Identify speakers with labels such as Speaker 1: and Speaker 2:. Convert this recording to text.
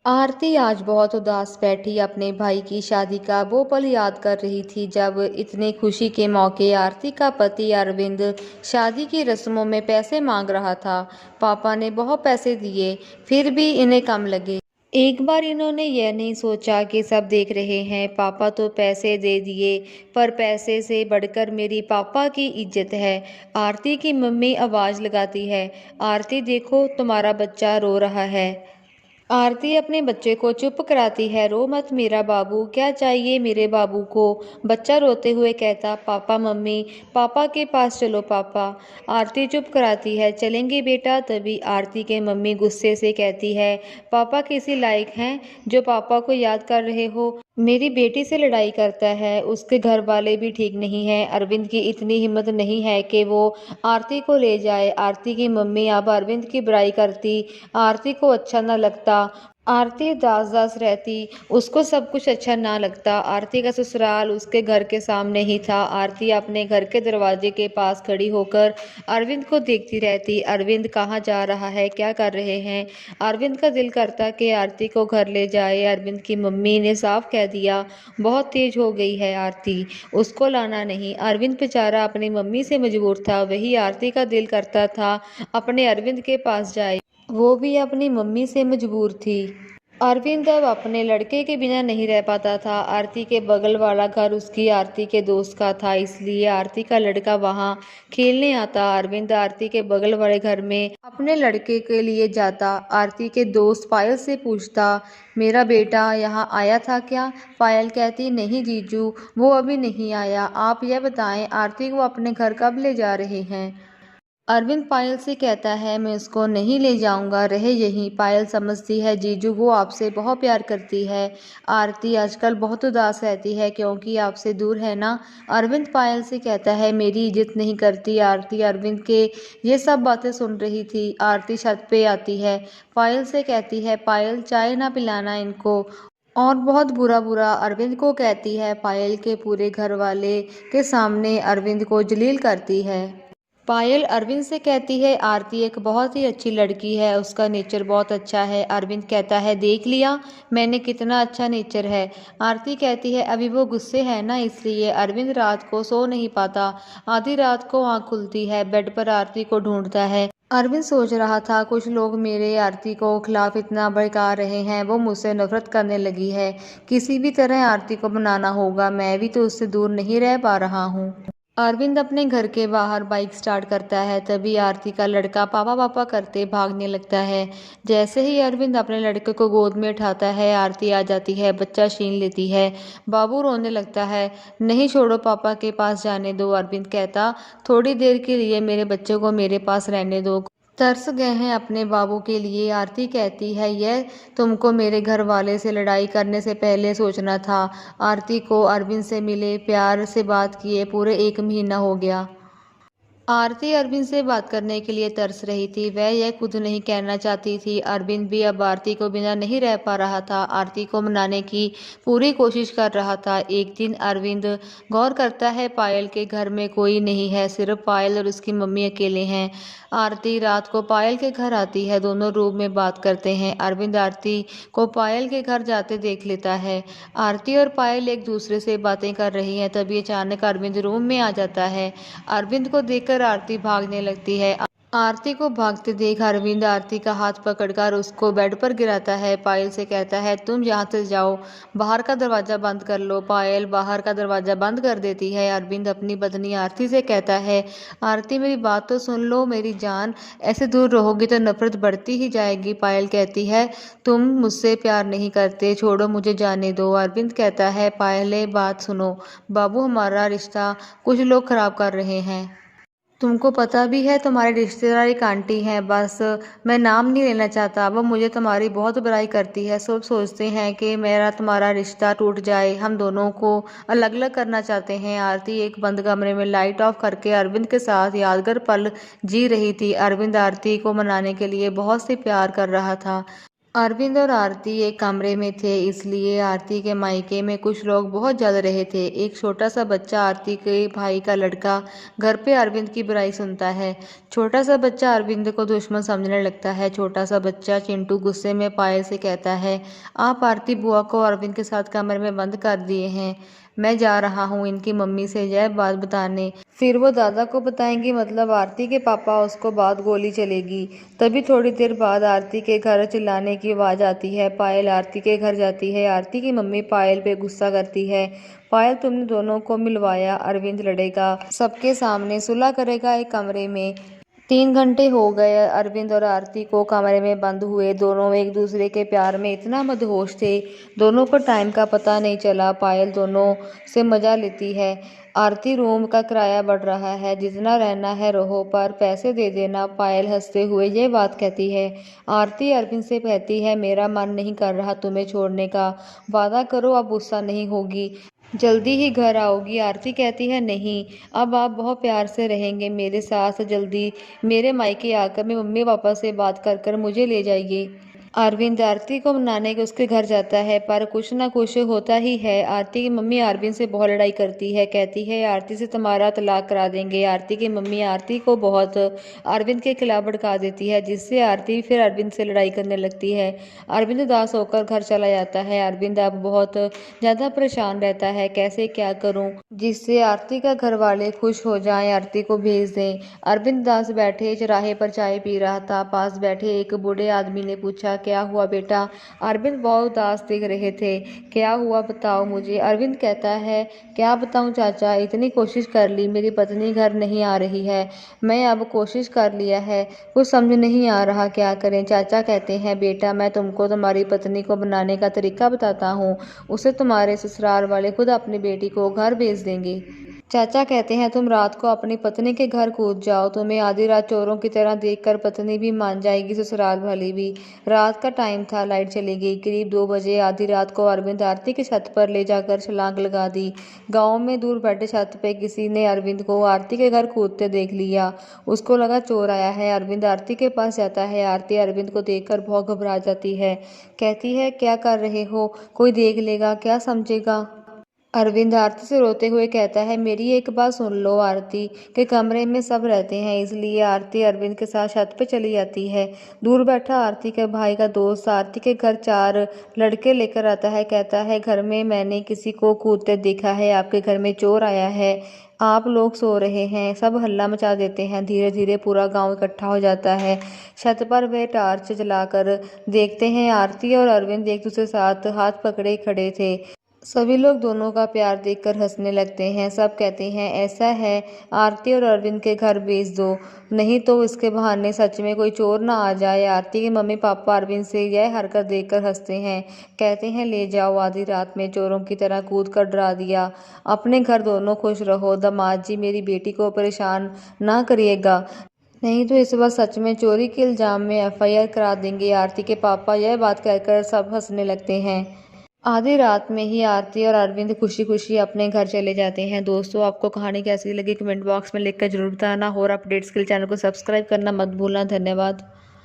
Speaker 1: आरती आज बहुत उदास बैठी अपने भाई की शादी का वो पल याद कर रही थी जब इतने खुशी के मौके आरती का पति अरविंद शादी की रस्मों में पैसे मांग रहा था। पापा ने बहुत पैसे दिए, फिर भी इन्हें कम लगे। एक बार इन्होंने यह नहीं सोचा कि सब देख रहे हैं। पापा तो पैसे दे दिए, पर पैसे से बढ़कर मेरी पापा की इज्जत है। आरती की मम्मी आवाज़ लगाती है, आरती देखो तुम्हारा बच्चा रो रहा है। आरती अपने बच्चे को चुप कराती है, रो मत मेरा बाबू, क्या चाहिए मेरे बाबू को। बच्चा रोते हुए कहता, पापा मम्मी, पापा के पास चलो पापा। आरती चुप कराती है, चलेंगे बेटा। तभी आरती के मम्मी गुस्से से कहती है, पापा किसी लायक हैं जो पापा को याद कर रहे हो। मेरी बेटी से लड़ाई करता है, उसके घर वाले भी ठीक नहीं हैं। अरविंद की इतनी हिम्मत नहीं है कि वो आरती को ले जाए। आरती की मम्मी अब अरविंद की बुराई करती, आरती को अच्छा न लगता। आरती दास दास रहती, उसको सब कुछ अच्छा ना लगता। आरती का ससुराल उसके घर के सामने ही था। आरती अपने घर के दरवाजे के पास खड़ी होकर अरविंद को देखती रहती। अरविंद कहाँ जा रहा है, क्या कर रहे हैं। अरविंद का दिल करता कि आरती को घर ले जाए। अरविंद की मम्मी ने साफ कह दिया, बहुत तेज हो गई है आरती, उसको लाना नहीं। अरविंद बेचारा अपनी मम्मी से मजबूर था। वही आरती का दिल करता था अपने अरविंद के पास जाए, वो भी अपनी मम्मी से मजबूर थी। अरविंद अब अपने लड़के के बिना नहीं रह पाता था। आरती के बगल वाला घर उसकी आरती के दोस्त का था, इसलिए आरती का लड़का वहां खेलने आता। अरविंद आरती के बगल वाले घर में अपने लड़के के लिए जाता। आरती के दोस्त पायल से पूछता, मेरा बेटा यहाँ आया था क्या। पायल कहती, नहीं जीजू, वो अभी नहीं आया। आप यह बताएं, आरती को अपने घर कब ले जा रहे हैं। अरविंद पायल से कहता है, मैं उसको नहीं ले जाऊंगा, रहे यहीं। पायल समझती है, जीजू वो आपसे बहुत प्यार करती है। आरती आजकल बहुत उदास रहती है क्योंकि आपसे दूर है ना। अरविंद पायल से कहता है, मेरी इज्जत नहीं करती। आरती अरविंद के ये सब बातें सुन रही थी। आरती छत पे आती है, पायल से कहती है, पायल चाय ना पिलाना इनको। और बहुत बुरा बुरा अरविंद को कहती है। पायल के पूरे घर वाले के सामने अरविंद को जलील करती है। पायल अरविंद से कहती है, आरती एक बहुत ही अच्छी लड़की है, उसका नेचर बहुत अच्छा है। अरविंद कहता है, देख लिया मैंने कितना अच्छा नेचर है। आरती कहती है, अभी वो गुस्से है ना इसलिए। अरविंद रात को सो नहीं पाता। आधी रात को आँख खुलती है, बेड पर आरती को ढूंढता है। अरविंद सोच रहा था, कुछ लोग मेरे आरती को खिलाफ इतना भड़का रहे हैं, वो मुझसे नफरत करने लगी है। किसी भी तरह आरती को मनाना होगा, मैं भी तो उससे दूर नहीं रह पा रहा हूँ। अरविंद अपने घर के बाहर बाइक स्टार्ट करता है, तभी आरती का लड़का पापा पापा करते भागने लगता है। जैसे ही अरविंद अपने लड़के को गोद में उठाता है, आरती आ जाती है, बच्चा छीन लेती है। बाबू रोने लगता है, नहीं छोड़ो, पापा के पास जाने दो। अरविंद कहता, थोड़ी देर के लिए मेरे बच्चे को मेरे पास रहने दो। तरस गए हैं अपने बाबू के लिए। आरती कहती है, यह तुमको मेरे घर वाले से लड़ाई करने से पहले सोचना था। आरती को अरविंद से मिले, प्यार से बात किए पूरे 1 महीना हो गया। आरती अरविंद से बात करने के लिए तरस रही थी, वह यह खुद नहीं कहना चाहती थी। अरविंद भी अब आरती को बिना नहीं रह पा रहा था, आरती को मनाने की पूरी कोशिश कर रहा था। एक दिन अरविंद गौर करता है, पायल के घर में कोई नहीं है, सिर्फ पायल और उसकी मम्मी अकेले हैं। आरती रात को पायल के घर आती है, दोनों रूम में बात करते हैं। अरविंद आरती को पायल के घर जाते देख लेता है। आरती और पायल एक दूसरे से बातें कर रही हैं, तभी अचानक अरविंद रूम में आ जाता है। अरविंद को देखकर आरती भागने लगती है। आरती को भागते देख अरविंद आरती का हाथ पकड़कर उसको बेड पर गिराता है। पायल से कहता है, तुम यहाँ से जाओ, बाहर का दरवाजा बंद कर लो। पायल बाहर का दरवाजा बंद कर देती है। अरविंद अपनी पत्नी आरती से कहता है, आरती मेरी बात तो सुन लो मेरी जान, ऐसे दूर रहोगी तो नफरत बढ़ती ही जाएगी। पायल कहती है, तुम मुझसे प्यार नहीं करते, छोड़ो मुझे जाने दो। अरविंद कहता है, पायल बात सुनो, बाबू हमारा रिश्ता कुछ लोग खराब कर रहे हैं। तुमको पता भी है, तुम्हारे रिश्तेदार एक आंटी हैं, बस मैं नाम नहीं लेना चाहता, वो मुझे तुम्हारी बहुत बुराई करती है। सब सोचते हैं कि मेरा तुम्हारा रिश्ता टूट जाए, हम दोनों को अलग अलग करना चाहते हैं। आरती एक बंद कमरे में लाइट ऑफ करके अरविंद के साथ यादगार पल जी रही थी। अरविंद आरती को मनाने के लिए बहुत से प्यार कर रहा था। अरविंद और आरती एक कमरे में थे, इसलिए आरती के मायके में कुछ लोग बहुत जल रहे थे। एक छोटा सा बच्चा, आरती के भाई का लड़का, घर पे अरविंद की बुराई सुनता है। छोटा सा बच्चा अरविंद को दुश्मन समझने लगता है। छोटा सा बच्चा चिंटू गुस्से में पायल से कहता है, आप आरती बुआ को अरविंद के साथ कमरे में बंद कर दिए हैं। मैं जा रहा हूँ इनकी मम्मी से यह बात बताने, फिर वो दादा को बताएंगी, मतलब आरती के पापा, उसको बाद गोली चलेगी। तभी थोड़ी देर बाद आरती के घर चिल्लाने की आवाज आती है। पायल आरती के घर जाती है। आरती की मम्मी पायल पे गुस्सा करती है। पायल, तुमने दोनों को मिलवाया, अरविंद लड़ेगा सबके सामने, सुलह करेगा एक कमरे में। 3 घंटे हो गए अरविंद और आरती को कमरे में बंद हुए। दोनों एक दूसरे के प्यार में इतना मदहोश थे, दोनों को टाइम का पता नहीं चला। पायल दोनों से मजा लेती है। आरती, रूम का किराया बढ़ रहा है, जितना रहना है रहो, पर पैसे दे देना। पायल हंसते हुए ये बात कहती है। आरती अरविंद से कहती है, मेरा मन नहीं कर रहा तुम्हें छोड़ने का, वादा करो अब गुस्सा नहीं होगी, जल्दी ही घर आओगी। आरती कहती है, नहीं, अब आप बहुत प्यार से रहेंगे मेरे साथ, जल्दी मेरे मायके आकर मेरे मम्मी पापा से बात कर कर मुझे ले जाइए। अरविंद आरती को मनाने के उसके घर जाता है, पर कुछ ना कुछ होता ही है। आरती की मम्मी अरविंद से बहुत लड़ाई करती है, कहती है आरती से तुम्हारा तलाक करा देंगे। आरती की मम्मी आरती को बहुत अरविंद के खिलाफ भड़का देती है, जिससे आरती फिर अरविंद से लड़ाई करने लगती है। अरविंद उदास होकर घर चला जाता है। अरविंद अब बहुत ज़्यादा परेशान रहता है, कैसे क्या करूं जिससे आरती का घर वाले खुश हो जाएं, आरती को भेज दें। अरविंद दास बैठे चौराहे पर चाय पी रहा था। पास बैठे एक बूढ़े आदमी ने पूछा, क्या हुआ बेटा? अरविंद बहुत उदास दिख रहे थे। क्या हुआ बताओ मुझे। अरविंद कहता है, क्या बताऊं चाचा, इतनी कोशिश कर ली, मेरी पत्नी घर नहीं आ रही है। मैं अब कोशिश कर लिया है, कुछ समझ नहीं आ रहा क्या करें। चाचा कहते हैं, बेटा मैं तुमको तुम्हारी पत्नी को बनाने का तरीका बताता हूँ, उसे तुम्हारे ससुराल वाले खुद अपनी बेटी को घर भेज देंगे। चाचा कहते हैं, तुम रात को अपनी पत्नी के घर कूद जाओ, तुम्हें आधी रात चोरों की तरह देखकर पत्नी भी मान जाएगी, ससुराल वाली भी। रात का टाइम था, लाइट चली गई। करीब 2 बजे आधी रात को अरविंद आरती की छत पर ले जाकर छलांग लगा दी। गांव में दूर बैठे छत पे किसी ने अरविंद को आरती के घर कूदते देख लिया। उसको लगा चोर आया है। अरविंद आरती के पास जाता है। आरती अरविंद को देखकर बहुत घबरा जाती है, कहती है, क्या कर रहे हो, कोई देख लेगा, क्या समझेगा। अरविंद आरती से रोते हुए कहता है, मेरी एक बात सुन लो, आरती के कमरे में सब रहते हैं, इसलिए आरती अरविंद के साथ छत पे चली जाती है। दूर बैठा आरती के भाई का दोस्त आरती के घर 4 लड़के लेकर आता है, कहता है, घर में मैंने किसी को कूदते देखा है, आपके घर में चोर आया है, आप लोग सो रहे हैं। सब हल्ला मचा देते हैं। धीरे धीरे पूरा गांव इकट्ठा हो जाता है। छत पर वे टार्च जलाकर देखते हैं। आरती और अरविंद एक दूसरे साथ हाथ पकड़े खड़े थे। सभी लोग दोनों का प्यार देखकर हंसने लगते हैं। सब कहते हैं, ऐसा है, आरती और अरविंद के घर भेज दो, नहीं तो इसके बहाने सच में कोई चोर ना आ जाए। आरती के मम्मी पापा अरविंद से यह हरकत देखकर हंसते हैं, कहते हैं, ले जाओ, आधी रात में चोरों की तरह कूद कर डरा दिया, अपने घर दोनों खुश रहो। दामाद जी, मेरी बेटी को परेशान ना करिएगा, नहीं तो इस बार सच में चोरी के इल्जाम में FIR करा देंगे। आरती के पापा यह बात कहकर सब हंसने लगते हैं। आधी रात में ही आरती और अरविंद खुशी खुशी अपने घर चले जाते हैं। दोस्तों, आपको कहानी कैसी लगी कमेंट बॉक्स में लिखकर जरूर बताना, और अपडेट्स के लिए चैनल को सब्सक्राइब करना मत भूलना। धन्यवाद।